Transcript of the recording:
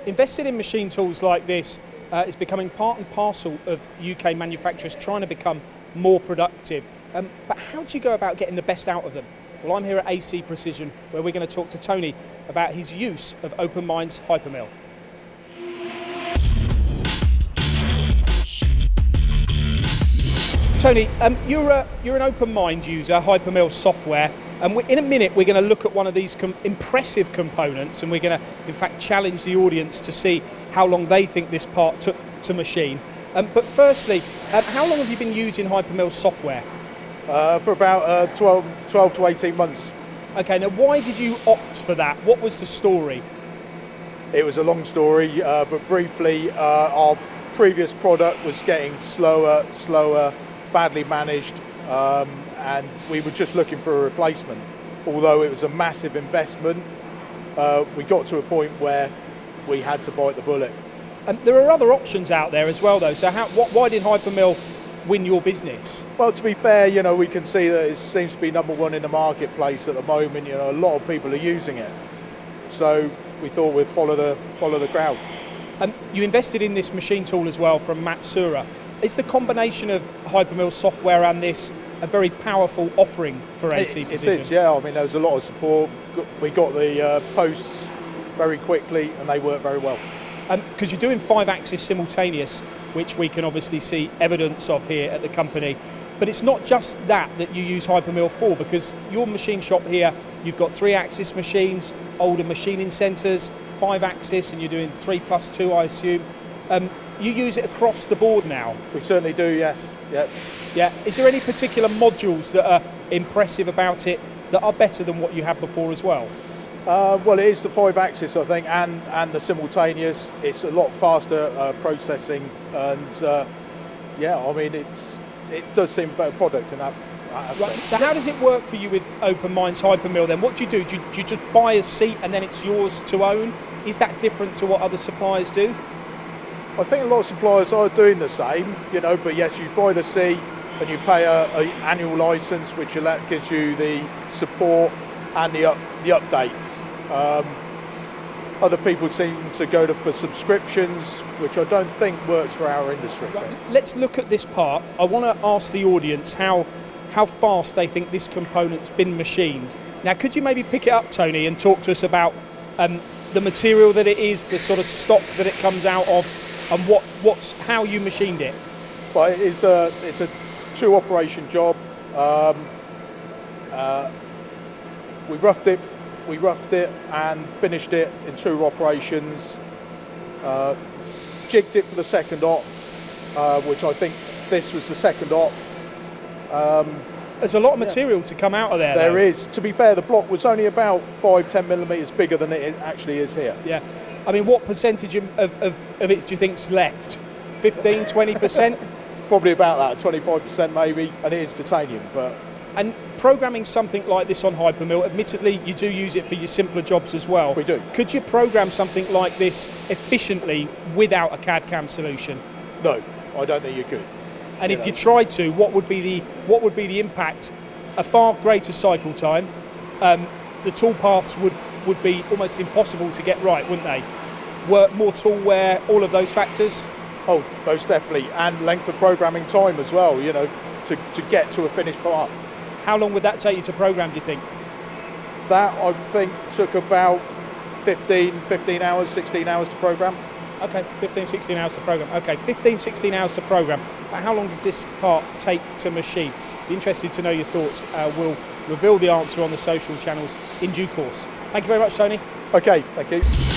Investing in machine tools like this is becoming part and parcel of UK manufacturers trying to become more productive. But how do you go about getting the best out of them? Well, I'm here at AC Precision, where we're going to talk to Tony about his use of OpenMind's hyperMill. Tony, you're an OpenMind user, hyperMill software, and in a minute we're going to look at one of these impressive components, and we're going to, in fact, challenge the audience to see how long they think this part took to machine. But firstly, how long have you been using hyperMill software? For about 12 to 18 months. Okay, now why did you opt for that? What was the story? It was a long story, but briefly, our previous product was getting slower, badly managed, and we were just looking for a replacement. Although it was a massive investment, we got to a point where we had to bite the bullet. There are other options out there as well, though. So why did hyperMill win your business? Well, to be fair, we can see that it seems to be number one in the marketplace at the moment. A lot of people are using it, so we thought we'd follow the crowd. You invested in this machine tool as well from Matsura. Is the combination of hyperMill software and this a very powerful offering for AC Precision? It is, yeah. I mean, there was a lot of support. We got the posts very quickly, and they work very well. Because you're doing 5-axis simultaneous, which we can obviously see evidence of here at the company. But it's not just that you use hyperMill for, because your machine shop here, you've got 3-axis machines, older machining centres, 5-axis, and you're doing 3+2, I assume. You use it across the board now? We certainly do, yes. Yep. Yeah. Is there any particular modules that are impressive about it that are better than what you had before as well? Well, it is the 5-axis, I think, and the simultaneous. It's a lot faster processing, and yeah, I mean, it does seem a better product in that aspect. Right. So how does it work for you with OpenMind's hyperMill then? What do? Do you just buy a seat and then it's yours to own? Is that different to what other suppliers do? I think a lot of suppliers are doing the same, but yes, you buy the seat and you pay an annual license, which gives you the support and the updates. Other people seem to go for subscriptions, which I don't think works for our industry. Right. Let's look at this part. I want to ask the audience how fast they think this component's been machined. Now, could you maybe pick it up, Tony, and talk to us about the material that it is, the sort of stock that it comes out of, and how you machined it? Well, it's a 2-operation job. We roughed it and finished it in 2 operations. Jigged it for the second op, which I think this was the second op. There's a lot of material to come out of there. There is. To be fair, the block was only about 5-10 millimetres bigger than it actually is here. Yeah. I mean, what percentage of it do you think's left? 15, 20%? Probably about that, 25% maybe, and it is titanium. And programming something like this on hyperMill, admittedly, you do use it for your simpler jobs as well. We do. Could you program something like this efficiently without a CAD/CAM solution? No, I don't think you could. And if you tried to, what would be the impact? A far greater cycle time. The tool paths would be almost impossible to get right, wouldn't they? More tool wear, all of those factors? Oh, most definitely. And length of programming time as well, to get to a finished part. How long would that take you to program, do you think? That, I think, took about 15 hours, 16 hours to program. Okay, 15, 16 hours to program. Okay, 15, 16 hours to program. But how long does this part take to machine? Be interested to know your thoughts. We'll reveal the answer on the social channels in due course. Thank you very much, Tony. Okay, thank you.